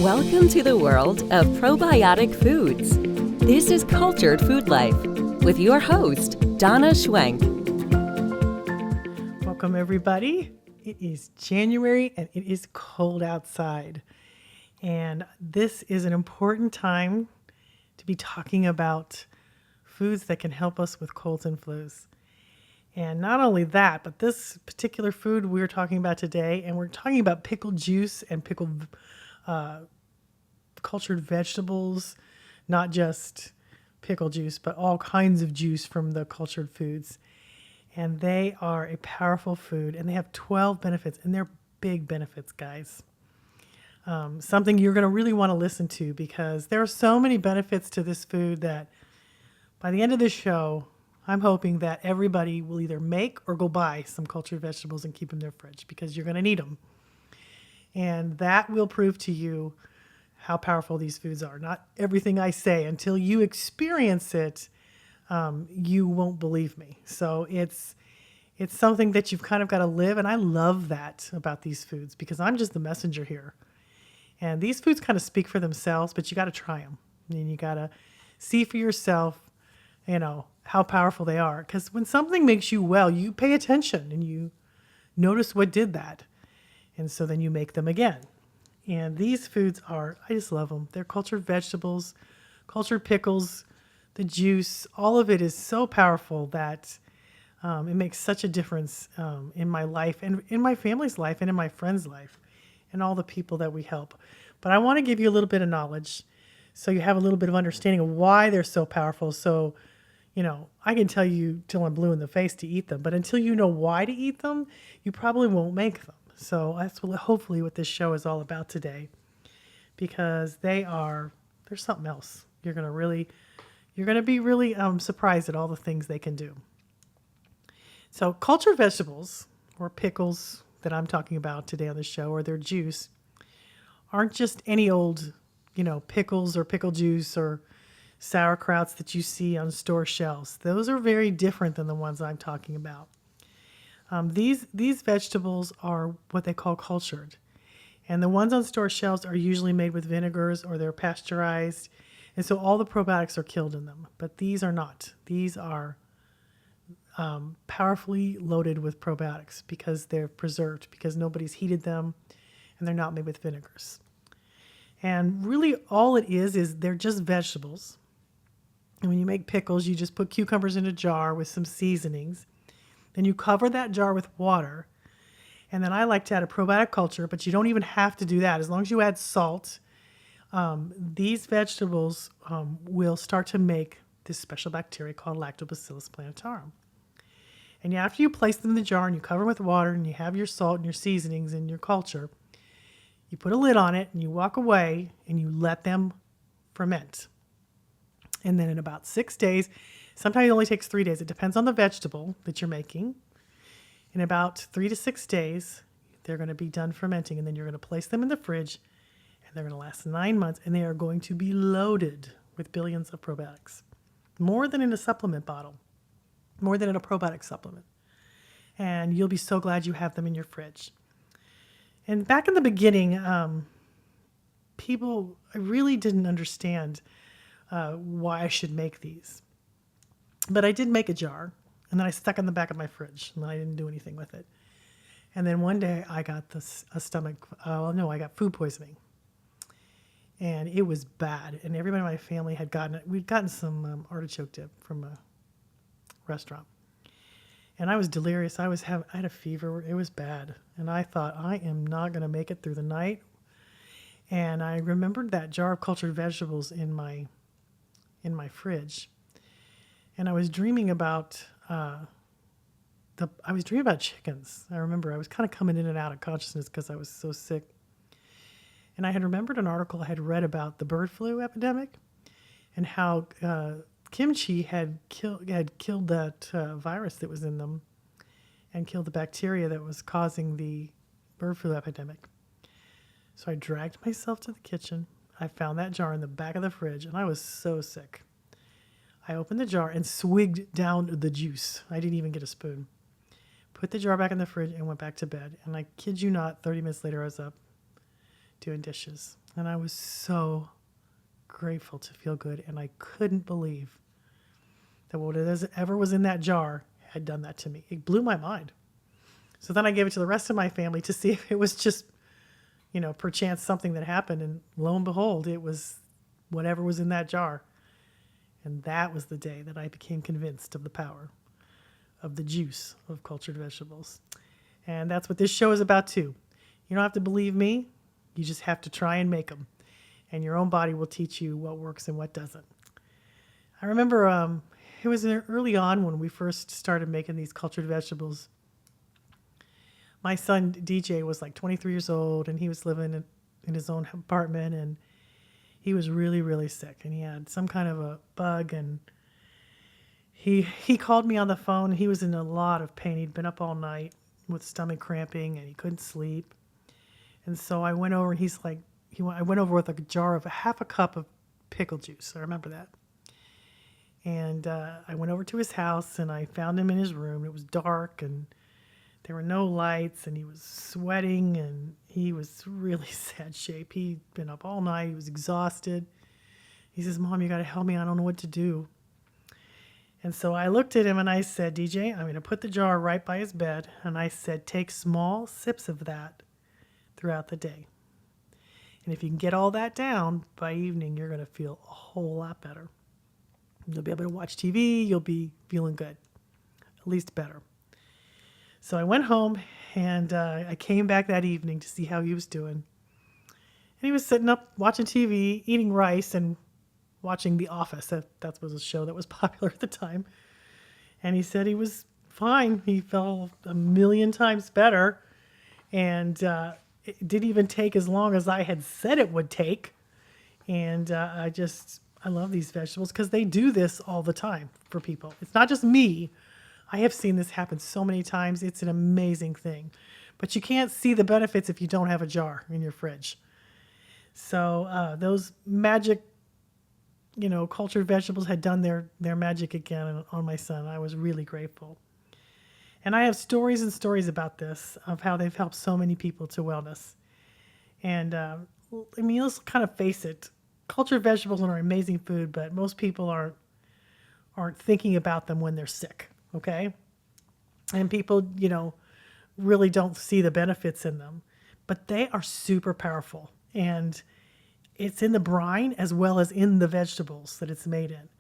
Welcome to the world of probiotic foods. This is Cultured Food Life with your host, Donna Schwenk. Welcome, everybody. It is January and it is cold outside. And this is an important time to be talking about foods that can help us with colds and flus. And not only that, but this particular food we're talking about today, and we're talking about pickle juice and pickled cultured vegetables, not just pickle juice, but all kinds of juice from the cultured foods. And they are a powerful food, and they have 12 benefits, and they're big benefits, guys. Something you're going to really want to listen to, because there are so many benefits to this food that by the end of this show, I'm hoping that everybody will either make or go buy some cultured vegetables and keep them in their fridge, because you're going to need them. And that will prove to you how powerful these foods are. Not everything I say, until you experience it, you won't believe me. So it's something that you've kind of got to live. And I love that about these foods, because I'm just the messenger here. And these foods kind of speak for themselves, but you got to try them. And you got to see for yourself, how powerful they are. Because when something makes you well, you pay attention and you notice what did that. And so then you make them again. And these foods I just love them. They're cultured vegetables, cultured pickles, the juice, all of it is so powerful that it makes such a difference in my life and in my family's life and in my friends' life and all the people that we help. But I want to give you a little bit of knowledge so you have a little bit of understanding of why they're so powerful. So, I can tell you till I'm blue in the face to eat them, but until you know why to eat them, you probably won't make them. So that's hopefully what this show is all about today, because they're something else. You're going to be really surprised at all the things they can do. So cultured vegetables, or pickles that I'm talking about today on the show, or their juice, aren't just any old, pickles or pickle juice or sauerkrauts that you see on store shelves. Those are very different than the ones I'm talking about. These vegetables are what they call cultured. And the ones on store shelves are usually made with vinegars, or they're pasteurized. And so all the probiotics are killed in them. But these are not. These are powerfully loaded with probiotics because they're preserved, because nobody's heated them, and they're not made with vinegars. And really all it is they're just vegetables. And when you make pickles, you just put cucumbers in a jar with some seasonings. Then you cover that jar with water. And then I like to add a probiotic culture, but you don't even have to do that. As long as you add salt, these vegetables will start to make this special bacteria called lactobacillus plantarum. And after you place them in the jar and you cover them with water and you have your salt and your seasonings and your culture, you put a lid on it and you walk away and you let them ferment. And then in about 6 days, sometimes it only takes 3 days. It depends on the vegetable that you're making. In about 3 to 6 days, they're going to be done fermenting. And then you're going to place them in the fridge. And they're going to last 9 months. And they are going to be loaded with billions of probiotics. More than in a supplement bottle. More than in a probiotic supplement. And you'll be so glad you have them in your fridge. And back in the beginning, I really didn't understand why I should make these. But I did make a jar, and then I stuck it in the back of my fridge, and then I didn't do anything with it. And then one day I got I got food poisoning. And it was bad. And everybody in my family had gotten it. We'd gotten some artichoke dip from a restaurant. And I was delirious. I had a fever. It was bad. And I thought, I am not going to make it through the night. And I remembered that jar of cultured vegetables in my fridge. And I was dreaming about chickens. I remember I was kind of coming in and out of consciousness because I was so sick. And I had remembered an article I had read about the bird flu epidemic and how kimchi had killed that virus that was in them and killed the bacteria that was causing the bird flu epidemic. So I dragged myself to the kitchen. I found that jar in the back of the fridge, and I was so sick. I opened the jar and swigged down the juice. I didn't even get a spoon. Put the jar back in the fridge and went back to bed. And I kid you not, 30 minutes later, I was up doing dishes. And I was so grateful to feel good. And I couldn't believe that whatever was in that jar had done that to me. It blew my mind. So then I gave it to the rest of my family to see if it was just, perchance something that happened. And lo and behold, it was whatever was in that jar. And that was the day that I became convinced of the power of the juice of cultured vegetables. And that's what this show is about too. You don't have to believe me. You just have to try and make them. And your own body will teach you what works and what doesn't. I remember it was early on when we first started making these cultured vegetables. My son, DJ, was like 23 years old, and he was living in his own apartment, and he was really, really sick, and he had some kind of a bug, and he called me on the phone. He was in a lot of pain. He'd been up all night with stomach cramping, and he couldn't sleep. And so I went over, and I went over with a jar of half a cup of pickle juice. I remember that. And I went over to his house, and I found him in his room. It was dark, and there were no lights, and he was sweating, and he was really sad shape. He'd been up all night. He was exhausted. He says, "Mom, you got to help me. I don't know what to do." And so I looked at him, and I said, "DJ, I'm going to put the jar right by his bed." And I said, "Take small sips of that throughout the day. And if you can get all that down, by evening, you're going to feel a whole lot better. You'll be able to watch TV. You'll be feeling good, at least better." So I went home, and I came back that evening to see how he was doing. And he was sitting up watching TV, eating rice, and watching The Office. That was a show that was popular at the time. And he said he was fine. He felt a million times better. And it didn't even take as long as I had said it would take. And I love these vegetables because they do this all the time for people. It's not just me. I have seen this happen so many times. It's an amazing thing. But you can't see the benefits if you don't have a jar in your fridge. So those magic, cultured vegetables had done their magic again on my son. I was really grateful. And I have stories and stories about this, of how they've helped so many people to wellness. And let's kind of face it. Cultured vegetables are amazing food, but most people aren't thinking about them when they're sick. Okay. And people, really don't see the benefits in them, but they are super powerful, and it's in the brine as well as in the vegetables that it's made in.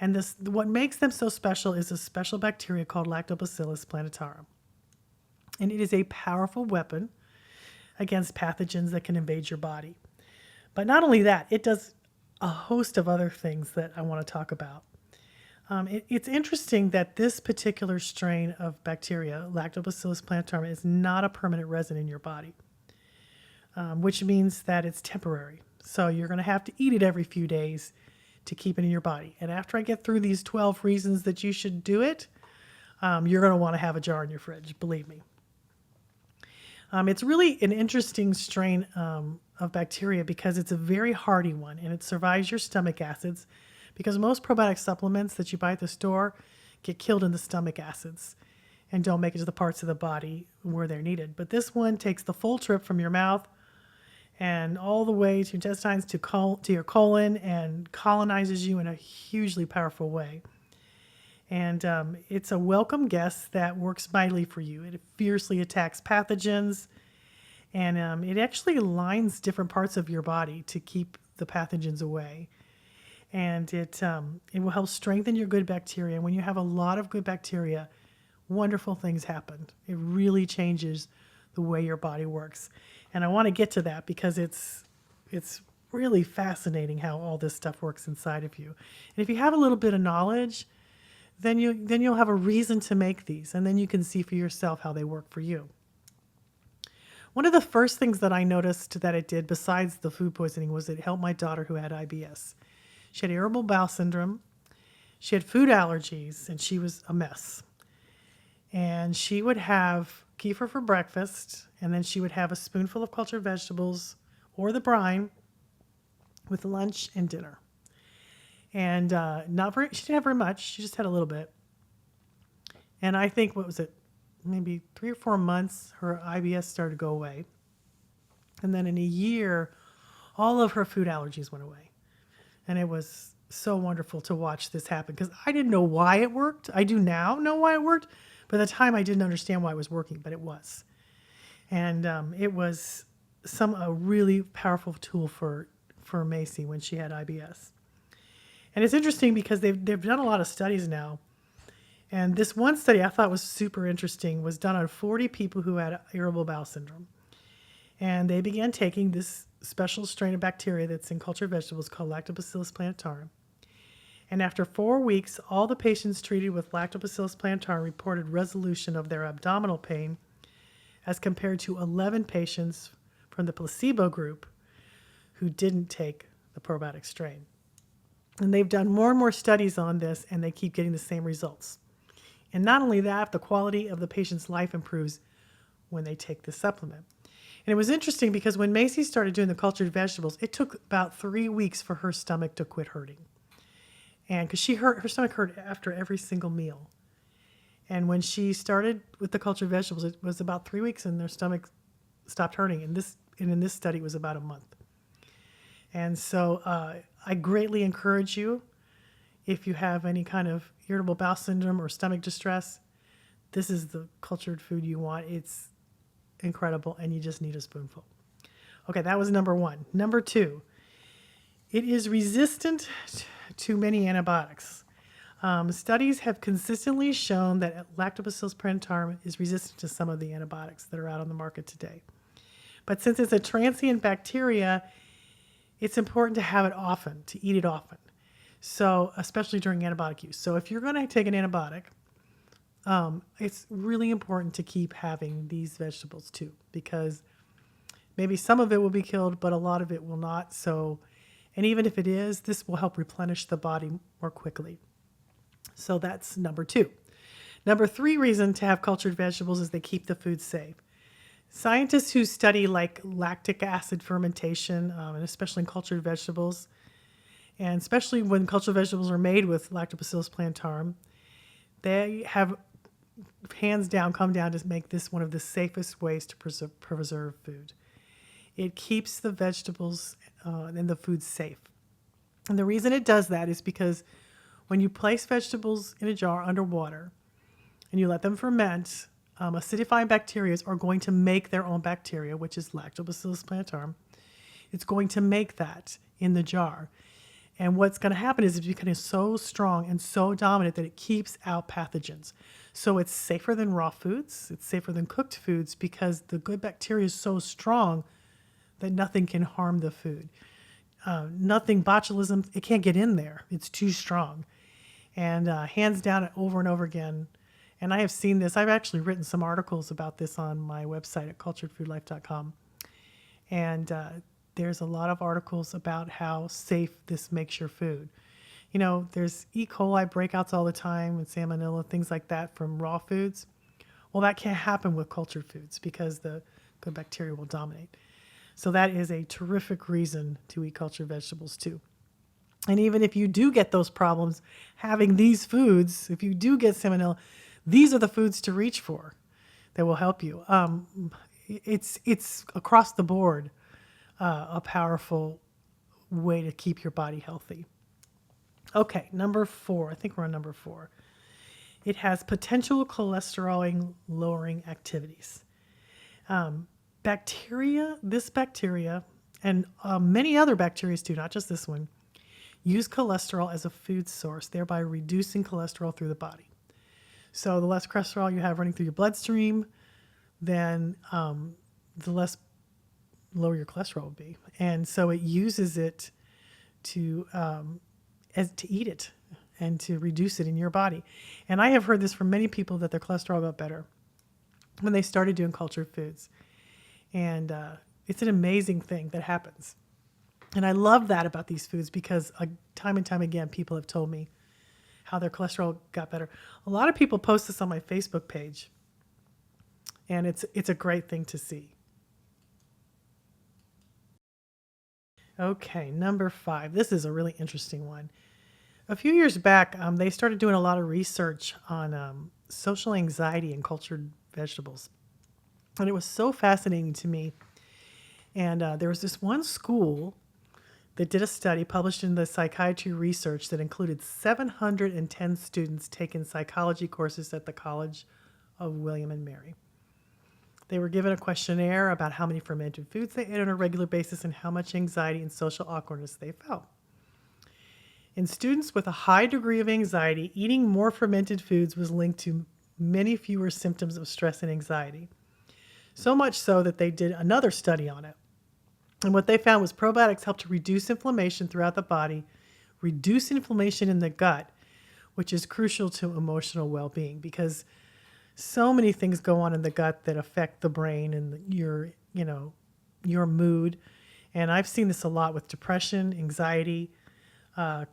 And what makes them so special is a special bacteria called lactobacillus plantarum. And it is a powerful weapon against pathogens that can invade your body. But not only that, it does a host of other things that I want to talk about. It's interesting that this particular strain of bacteria, Lactobacillus plantarum, is not a permanent resident in your body, which means that it's temporary. So you're going to have to eat it every few days to keep it in your body. And after I get through these 12 reasons that you should do it, you're going to want to have a jar in your fridge, believe me. It's really an interesting strain of bacteria because it's a very hardy one, and it survives your stomach acids, because most probiotic supplements that you buy at the store get killed in the stomach acids and don't make it to the parts of the body where they're needed. But this one takes the full trip from your mouth and all the way to your intestines to your colon and colonizes you in a hugely powerful way. And it's a welcome guest that works mightily for you. It fiercely attacks pathogens, and it actually lines different parts of your body to keep the pathogens away. And it will help strengthen your good bacteria. And when you have a lot of good bacteria, wonderful things happen. It really changes the way your body works. And I want to get to that because it's really fascinating how all this stuff works inside of you. And if you have a little bit of knowledge, then you'll have a reason to make these, and then you can see for yourself how they work for you. One of the first things that I noticed that it did, besides the food poisoning, was it helped my daughter who had IBS. She had irritable bowel syndrome, she had food allergies, and she was a mess. And she would have kefir for breakfast, and then she would have a spoonful of cultured vegetables or the brine with lunch and dinner. And she didn't have very much. She just had a little bit. And I think, maybe 3 or 4 months, her IBS started to go away. And then in a year, All of her food allergies went away. And it was so wonderful to watch this happen because I didn't know why it worked. I do now know why it worked, but at the time I didn't understand why it was working, but it was. And it was a really powerful tool for Macy when she had IBS. And it's interesting because they've done a lot of studies now. And this one study I thought was super interesting was done on 40 people who had irritable bowel syndrome. And they began taking this special strain of bacteria that's in cultured vegetables called Lactobacillus plantarum. And after 4 weeks, all the patients treated with Lactobacillus plantarum reported resolution of their abdominal pain as compared to 11 patients from the placebo group who didn't take the probiotic strain. And they've done more and more studies on this, and they keep getting the same results. And not only that, the quality of the patient's life improves when they take the supplement. And it was interesting because when Macy started doing the cultured vegetables, it took about 3 weeks for her stomach to quit hurting. And because her stomach hurt after every single meal. And when she started with the cultured vegetables, it was about 3 weeks and their stomach stopped hurting. And in this study, it was about a month. And so I greatly encourage you, if you have any kind of irritable bowel syndrome or stomach distress, this is the cultured food you want. It's incredible, and you just need a spoonful. Okay, that was number 1. Number 2, it is resistant to many antibiotics. Studies have consistently shown that Lactobacillus plantarum is resistant to some of the antibiotics that are out on the market today. But since it's a transient bacteria, it's important to have it often, to eat it often. So, especially during antibiotic use. So if you're going to take an antibiotic, it's really important to keep having these vegetables too, because maybe some of it will be killed, but a lot of it will not. So, and even if it is, this will help replenish the body more quickly. So that's number 2. Number 3 reason to have cultured vegetables is they keep the food safe. Scientists who study like lactic acid fermentation, and especially in cultured vegetables, and especially when cultured vegetables are made with Lactobacillus plantarum, they have hands down come down to make this one of the safest ways to preserve food. It keeps the vegetables and the food safe. And the reason it does that is because when you place vegetables in a jar under water and you let them ferment, acidifying bacteria are going to make their own bacteria, which is Lactobacillus plantarum. It's going to make that in the jar. And what's going to happen is it's becoming so strong and so dominant that it keeps out pathogens. So it's safer than raw foods. It's safer than cooked foods because the good bacteria is so strong that nothing can harm the food. Nothing, botulism, it can't get in there. It's too strong. And hands down, over and over again. And I have seen this. I've actually written some articles about this on my website at culturedfoodlife.com. And there's a lot of articles about how safe this makes your food. You know, there's E. coli breakouts all the time and salmonella, things like that from raw foods. Well, that can't happen with cultured foods because the good bacteria will dominate. So that is a terrific reason to eat cultured vegetables too. And even if you do get those problems, having these foods, if you do get salmonella, these are the foods to reach for that will help you. It's across the board a powerful way to keep your body healthy. Okay, number 4. I think we're on number 4. It has potential cholesterol-lowering activities. This bacteria, and many other bacteria too, not just this one, use cholesterol as a food source, thereby reducing cholesterol through the body. So the less cholesterol you have running through your bloodstream, then the less lower your cholesterol will be. And so it uses it to eat it and to reduce it in your body. And I have heard this from many people that their cholesterol got better when they started doing cultured foods. And it's an amazing thing that happens. And I love that about these foods because time and time again, people have told me how their cholesterol got better. A lot of people post this on my Facebook page, and it's a great thing to see. Okay, number 5. This is a really interesting one. A few years back, they started doing a lot of research on social anxiety in cultured vegetables. And it was so fascinating to me. And there was this one school They did a study published in the Psychiatry Research that included 710 students taking psychology courses at the College of William and Mary. They were given a questionnaire about how many fermented foods they ate on a regular basis and how much anxiety and social awkwardness they felt. In students with a high degree of anxiety, eating more fermented foods was linked to many fewer symptoms of stress and anxiety. So much so that they did another study on it. And what they found was probiotics help to reduce inflammation throughout the body, reduce inflammation in the gut, which is crucial to emotional well-being because so many things go on in the gut that affect the brain and your mood. And I've seen this a lot with depression, anxiety.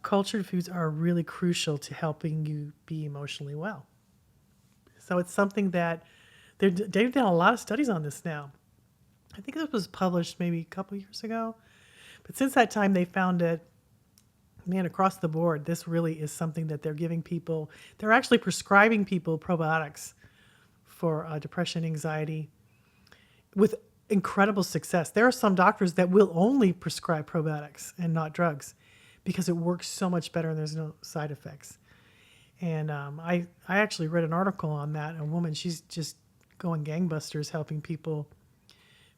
Cultured foods are really crucial to helping you be emotionally well. So it's something that they've done a lot of studies on this now. I think this was published maybe a couple years ago. But since that time, they found that, man, across the board, this really is something that they're giving people. They're actually prescribing people probiotics for depression, anxiety, with incredible success. There are some doctors that will only prescribe probiotics and not drugs because it works so much better and there's no side effects. And I actually read an article on that. A woman, she's just going gangbusters helping people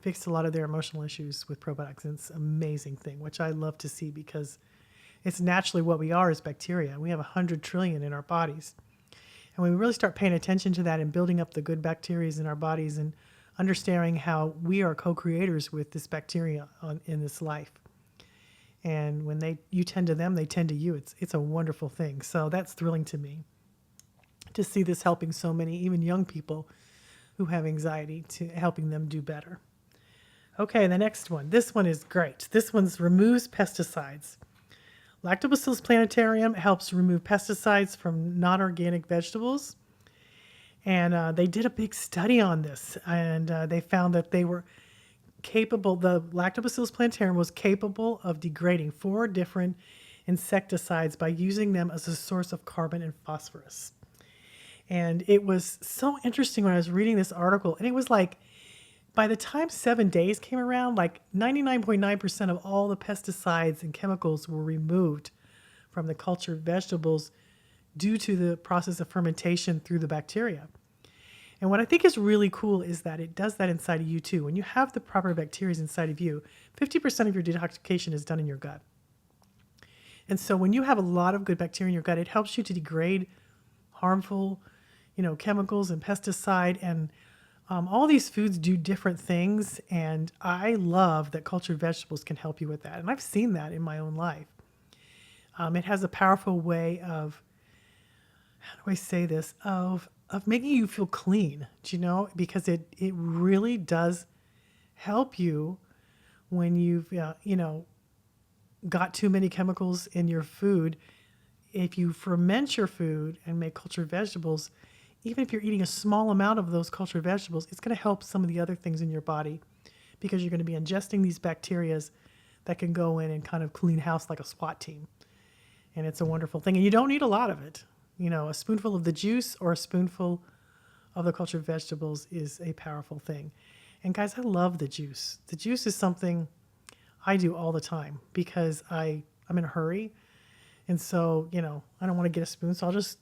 fix a lot of their emotional issues with probiotics. And it's an amazing thing, which I love to see because it's naturally what we are as bacteria. We have 100 trillion in our bodies. And when we really start paying attention to that and building up the good bacteria in our bodies and understanding how we are co-creators with this bacteria in this life. And when you tend to them, they tend to you. It's a wonderful thing. So that's thrilling to me to see this helping so many, even young people who have anxiety, to helping them do better. Okay, the next one. This one is great. This one's removes pesticides. Lactobacillus plantarum helps remove pesticides from non-organic vegetables. And they did a big study on this. And they found that they were capable, the Lactobacillus plantarum was capable of degrading 4 different insecticides by using them as a source of carbon and phosphorus. And it was so interesting when I was reading this article. And it was like, by the time 7 days came around, like 99.9% of all the pesticides and chemicals were removed from the cultured vegetables due to the process of fermentation through the bacteria. And what I think is really cool is that it does that inside of you too. When you have the proper bacteria inside of you, 50% of your detoxification is done in your gut. And so when you have a lot of good bacteria in your gut, it helps you to degrade harmful, chemicals and pesticide. And all these foods do different things. And I love that cultured vegetables can help you with that. And I've seen that in my own life. It has a powerful way of, how do I say this, of making you feel clean, because it really does help you when you've, got too many chemicals in your food. If you ferment your food and make cultured vegetables, even if you're eating a small amount of those cultured vegetables, it's going to help some of the other things in your body because you're going to be ingesting these bacteria that can go in and kind of clean house like a SWAT team. And it's a wonderful thing. And you don't need a lot of it. A spoonful of the juice or a spoonful of the cultured vegetables is a powerful thing. And guys, I love the juice. The juice is something I do all the time because I'm in a hurry. And so, I don't want to get a spoon, so I'll just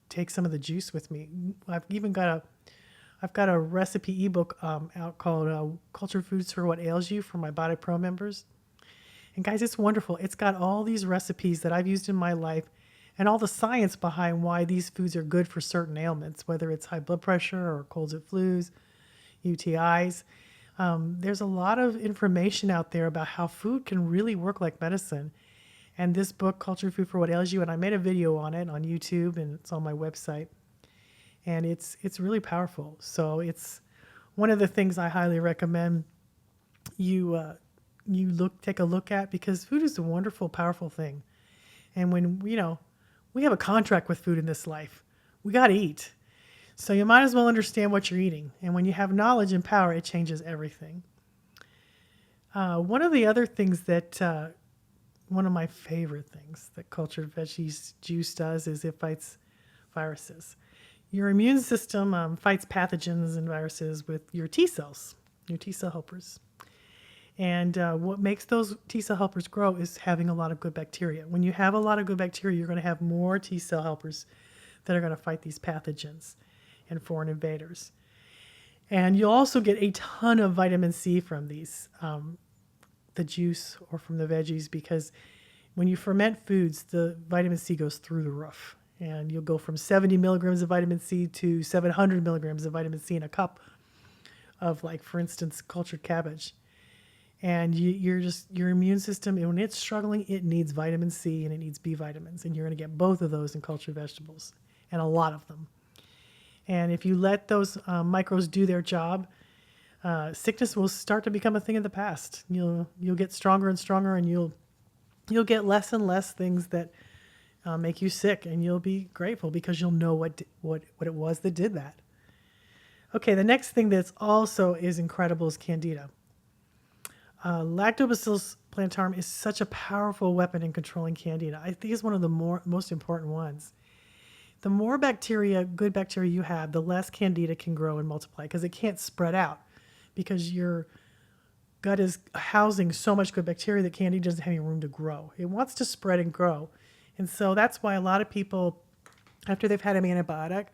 take some of the juice with me. I've got a recipe ebook out called Cultured Foods for What Ails You for my Body Pro members. And guys, it's wonderful. It's got all these recipes that I've used in my life and all the science behind why these foods are good for certain ailments, whether it's high blood pressure or colds and flus, UTIs. There's a lot of information out there about how food can really work like medicine. And this book, Cultured Food for What Ails You, and I made a video on it on YouTube and it's on my website. And it's really powerful. So it's one of the things I highly recommend you take a look at because food is a wonderful, powerful thing. And when, we have a contract with food in this life. We got to eat. So you might as well understand what you're eating. And when you have knowledge and power, it changes everything. One of the other things that, one of my favorite things that cultured veggies juice does is it fights viruses. Your immune system fights pathogens and viruses with your T cells, your T cell helpers. And what makes those T cell helpers grow is having a lot of good bacteria. When you have a lot of good bacteria, you're going to have more T cell helpers that are going to fight these pathogens and foreign invaders. And you'll also get a ton of vitamin C from these, the juice or from the veggies, because when you ferment foods, the vitamin C goes through the roof. And you'll go from 70 milligrams of vitamin C to 700 milligrams of vitamin C in a cup of, like, for instance, cultured cabbage. And your immune system, when it's struggling, it needs vitamin C and it needs B vitamins. And you're going to get both of those in cultured vegetables, and a lot of them. And if you let those microbes do their job, sickness will start to become a thing of the past. You'll get stronger and stronger, and you'll get less and less things that make you sick, and you'll be grateful because you'll know what it was that did that. Okay, the next thing that's also is incredible is Candida. Lactobacillus plantarum is such a powerful weapon in controlling Candida. I think it's one of the most important ones. The more bacteria, good bacteria you have, the less Candida can grow and multiply, because it can't spread out, because your gut is housing so much good bacteria that Candida doesn't have any room to grow. It wants to spread and grow. And so that's why a lot of people, after they've had an antibiotic,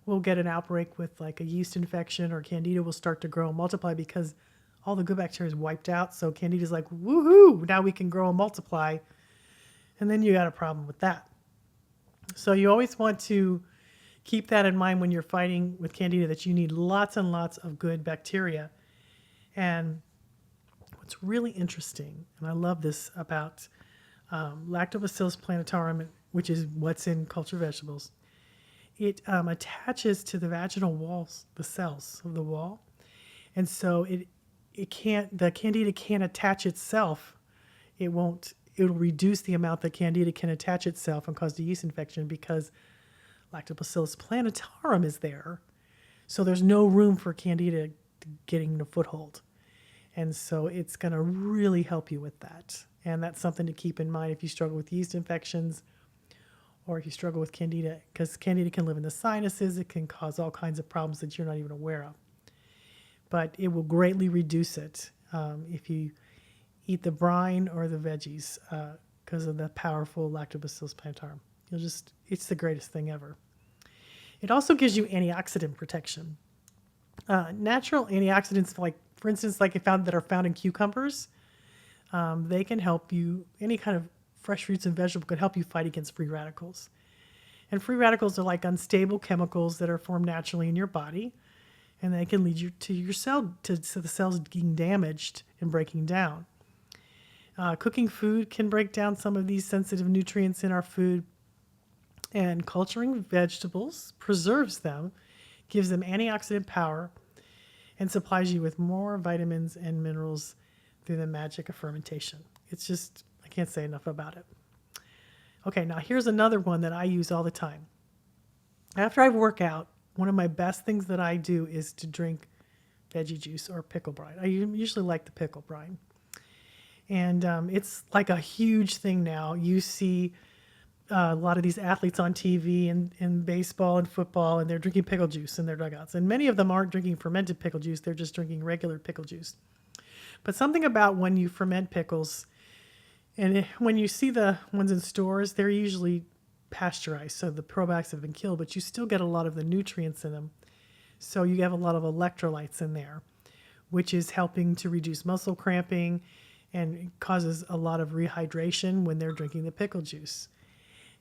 will get an outbreak with like a yeast infection, or Candida will start to grow and multiply because all the good bacteria is wiped out. So Candida's like, woohoo, now we can grow and multiply. And then you got a problem with that. So you always want to keep that in mind when you're fighting with Candida, that you need lots and lots of good bacteria. And what's really interesting, and I love this about Lactobacillus plantarum, which is what's in cultured vegetables, it attaches to the vaginal walls, the cells of the wall. And so the Candida can't attach itself. It'll reduce the amount that Candida can attach itself and cause the yeast infection, because Lactobacillus plantarum is there. So there's no room for Candida getting a foothold. And so it's going to really help you with that. And that's something to keep in mind if you struggle with yeast infections, or if you struggle with Candida, because Candida can live in the sinuses. It can cause all kinds of problems that you're not even aware of. But it will greatly reduce it if you eat the brine or the veggies, because of the powerful Lactobacillus plantarum. It's the greatest thing ever. It also gives you antioxidant protection. Natural antioxidants, like, for instance, like that are found in cucumbers, they can help you. Any kind of fresh fruits and vegetables could help you fight against free radicals. And free radicals are like unstable chemicals that are formed naturally in your body, and they can lead you to the cells getting damaged and breaking down. Cooking food can break down some of these sensitive nutrients in our food, and culturing vegetables preserves them, gives them antioxidant power, and supplies you with more vitamins and minerals through the magic of fermentation. It's just, I can't say enough about it. Okay, now here's another one that I use all the time. After I work out, one of my best things that I do is to drink veggie juice or pickle brine. I usually like the pickle brine. And it's like a huge thing now. You see a lot of these athletes on TV and in baseball and football, and they're drinking pickle juice in their dugouts. And many of them aren't drinking fermented pickle juice. They're just drinking regular pickle juice. But something about when you ferment pickles, and when you see the ones in stores, they're usually pasteurized, so the probiotics have been killed, but you still get a lot of the nutrients in them. So you have a lot of electrolytes in there, which is helping to reduce muscle cramping, and it causes a lot of rehydration when they're drinking the pickle juice.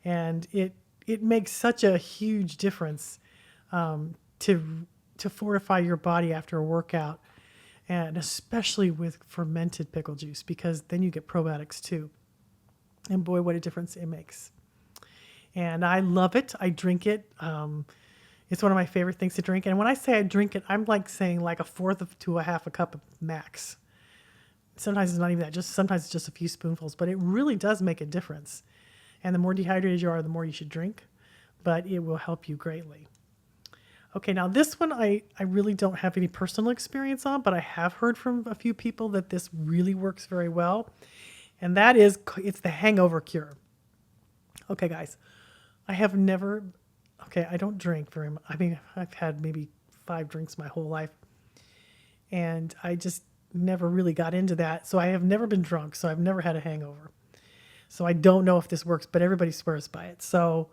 And it makes such a huge difference to fortify your body after a workout, and especially with fermented pickle juice, because then you get probiotics too. And boy, what a difference it makes. And I love it. I drink it. It's one of my favorite things to drink. And when I say I drink it, I'm like saying like a fourth to a half a cup max. Sometimes it's not even that. Sometimes it's just a few spoonfuls. But it really does make a difference. And the more dehydrated you are, the more you should drink. But it will help you greatly. Okay, now this one I really don't have any personal experience on, but I have heard from a few people that this really works very well. And that is, it's the hangover cure. Okay, guys, I don't drink very much. I mean, I've had maybe 5 drinks my whole life. And never really got into that. So I have never been drunk. So I've never had a hangover. So I don't know if this works, but everybody swears by it. So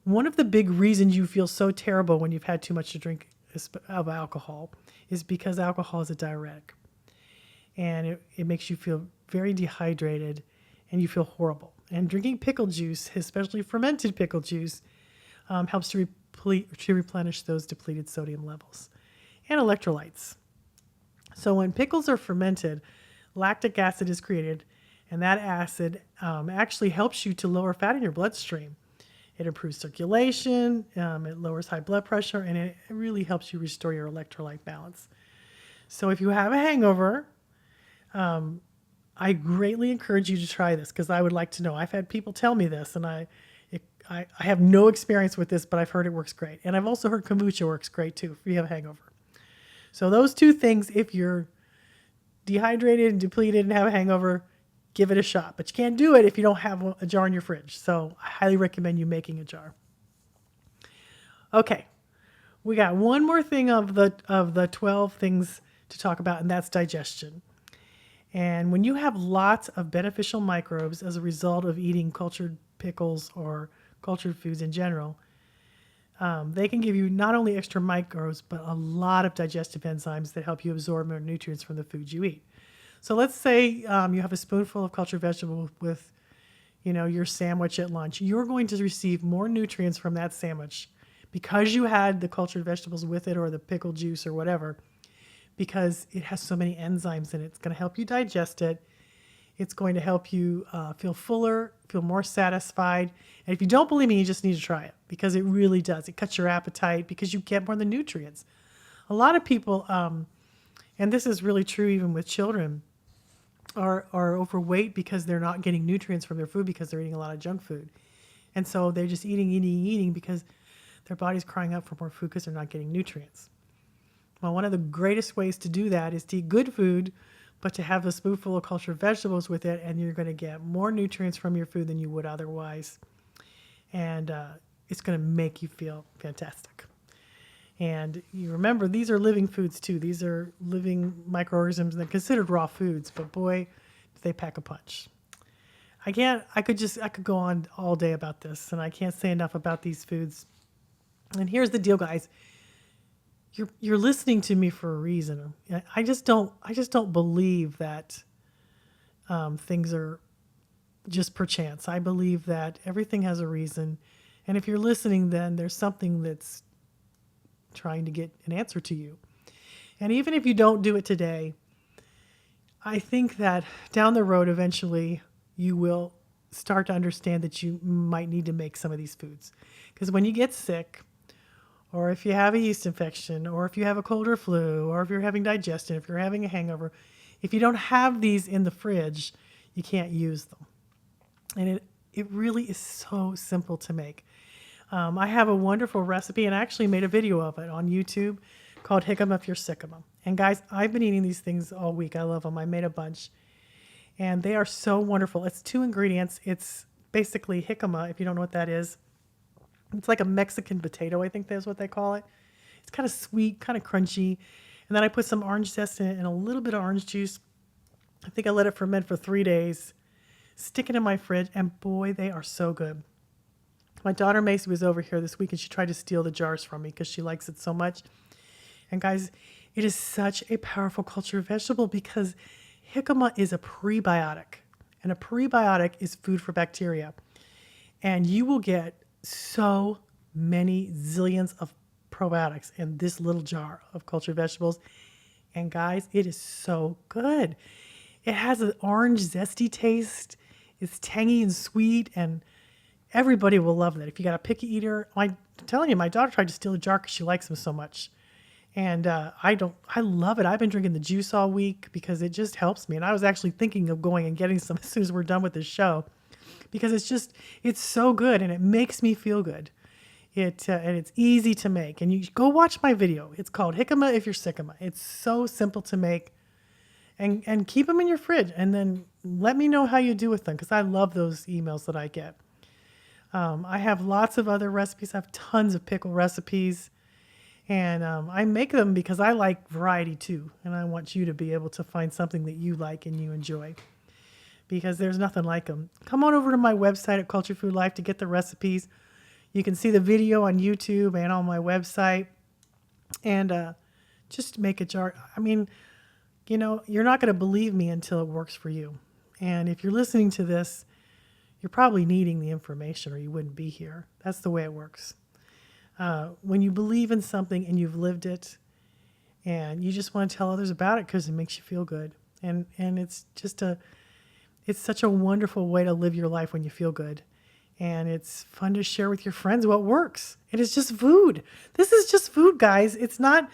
one of the big reasons you feel so terrible when you've had too much to drink of alcohol is because alcohol is a diuretic. And it makes you feel very dehydrated and you feel horrible. And drinking pickle juice, especially fermented pickle juice, helps to replenish those depleted sodium levels and electrolytes. So when pickles are fermented, lactic acid is created, and that acid actually helps you to lower fat in your bloodstream. It improves circulation, it lowers high blood pressure, and it really helps you restore your electrolyte balance. So if you have a hangover, I greatly encourage you to try this because I would like to know. I've had people tell me this, and I have no experience with this, but I've heard it works great. And I've also heard kombucha works great too if you have a hangover. So those two things, if you're dehydrated and depleted and have a hangover, give it a shot. But you can't do it if you don't have a jar in your fridge. So I highly recommend you making a jar. Okay, we got one more thing of the 12 things to talk about, and that's digestion. And when you have lots of beneficial microbes as a result of eating cultured pickles or cultured foods in general, they can give you not only extra microbes, but a lot of digestive enzymes that help you absorb more nutrients from the foods you eat. So let's say you have a spoonful of cultured vegetable with, your sandwich at lunch. You're going to receive more nutrients from that sandwich because you had the cultured vegetables with it or the pickle juice or whatever, because it has so many enzymes in it. It's going to help you digest it. It's going to help you feel fuller, feel more satisfied. And if you don't believe me, you just need to try it because it really does. It cuts your appetite because you get more of the nutrients. A lot of people, and this is really true even with children, are overweight because they're not getting nutrients from their food because they're eating a lot of junk food. And so they're just eating because their body's crying out for more food because they're not getting nutrients. Well, one of the greatest ways to do that is to eat good food, but to have a spoonful of cultured vegetables with it, and you're going to get more nutrients from your food than you would otherwise. And it's going to make you feel fantastic. And you remember, these are living foods too. These are living microorganisms and they're considered raw foods, but boy, do they pack a punch. I could go on all day about this, and I can't say enough about these foods. And here's the deal, guys. You're listening to me for a reason. I just don't believe that things are just per chance. I believe that everything has a reason, and if you're listening, then there's something that's trying to get an answer to you. And even if you don't do it today, I think that down the road, eventually, you will start to understand that you might need to make some of these foods, because when you get sick, or if you have a yeast infection, or if you have a cold or flu, or if you're having digestion, if you're having a hangover, if you don't have these in the fridge, you can't use them. And it really is so simple to make. I have a wonderful recipe, and I actually made a video of it on YouTube called Hick 'em If You're Sick 'em. And guys, I've been eating these things all week. I love them. I made a bunch. And they are so wonderful. It's 2 ingredients. It's basically jicama, if you don't know what that is. It's like a Mexican potato, I think that's what they call it. It's kind of sweet, kind of crunchy. And then I put some orange zest in it and a little bit of orange juice. I think I let it ferment for 3 days. Stick it in my fridge, and boy, they are so good. My daughter Macy was over here this week, and she tried to steal the jars from me because she likes it so much. And guys, it is such a powerful cultured vegetable because jicama is a prebiotic, and a prebiotic is food for bacteria. And you will get so many zillions of probiotics in this little jar of cultured vegetables. And guys, it is so good. It has an orange zesty taste. It's tangy and sweet, and everybody will love that. If you got a picky eater, I'm telling you, my daughter tried to steal a jar because she likes them so much. And I love it. I've been drinking the juice all week because it just helps me. And I was actually thinking of going and getting some as soon as we're done with this show, because it's so good and it makes me feel good. And it's easy to make. And you go watch my video. It's called Jicama If You're Sickama. It's so simple to make. And keep them in your fridge, and then let me know how you do with them, because I love those emails that I get. I have lots of other recipes. I have tons of pickle recipes. And I make them because I like variety too. And I want you to be able to find something that you like and you enjoy, because there's nothing like them. Come on over to my website at Cultured Food Life to get the recipes. You can see the video on YouTube and on my website. And just make a jar. I mean, you know, you're not going to believe me until it works for you. And if you're listening to this, you're probably needing the information or you wouldn't be here. That's the way it works. When you believe in something and you've lived it and you just want to tell others about it because it makes you feel good. And it's just it's such a wonderful way to live your life when you feel good. And it's fun to share with your friends what works. It is just food. This is just food, guys. It's not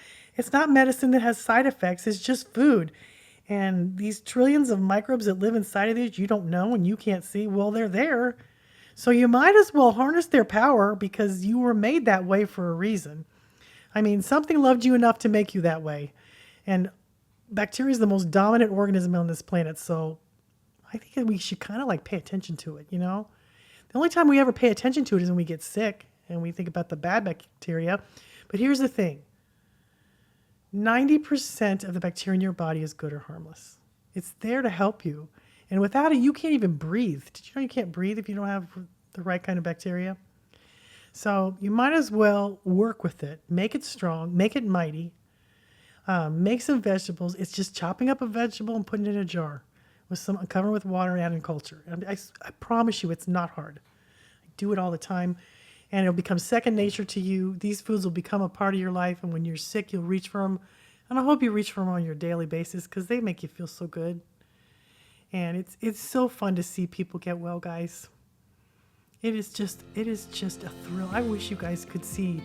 medicine that has side effects. It's just food. And these trillions of microbes that live inside of these you don't know and you can't see, well, they're there. So you might as well harness their power because you were made that way for a reason. I mean, something loved you enough to make you that way. And bacteria is the most dominant organism on this planet. So I think that we should kind of like pay attention to it, you know? The only time we ever pay attention to it is when we get sick and we think about the bad bacteria. But here's the thing. 90% of the bacteria in your body is good or harmless. It's there to help you. And without it, you can't even breathe. Did you know you can't breathe if you don't have the right kind of bacteria? So you might as well work with it. Make it strong. Make it mighty. Make some vegetables. It's just chopping up a vegetable and putting it in a jar with some cover with water and adding culture. I promise you it's not hard. I do it all the time. And it'll become second nature to you. These foods will become a part of your life. And when you're sick, you'll reach for them. And I hope you reach for them on your daily basis because they make you feel so good. And it's so fun to see people get well, guys. It is just a thrill. I wish you guys could see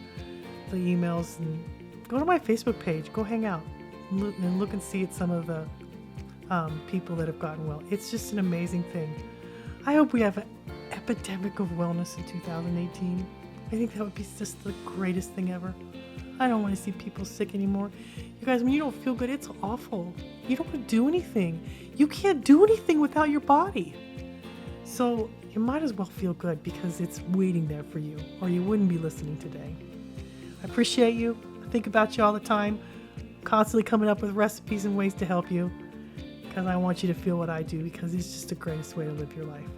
the emails and go to my Facebook page. Go hang out and look and see at some of the people that have gotten well. It's just an amazing thing. I hope we have an epidemic of wellness in 2018. I think that would be just the greatest thing ever. I don't want to see people sick anymore. You guys, when you don't feel good, it's awful. You don't want to do anything. You can't do anything without your body. So you might as well feel good because it's waiting there for you, or you wouldn't be listening today. I appreciate you. I think about you all the time. Constantly coming up with recipes and ways to help you because I want you to feel what I do because it's just the greatest way to live your life.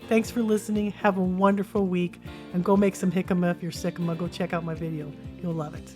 Thanks for listening. Have a wonderful week and go make some jicama if you're sick. Go check out my video. You'll love it.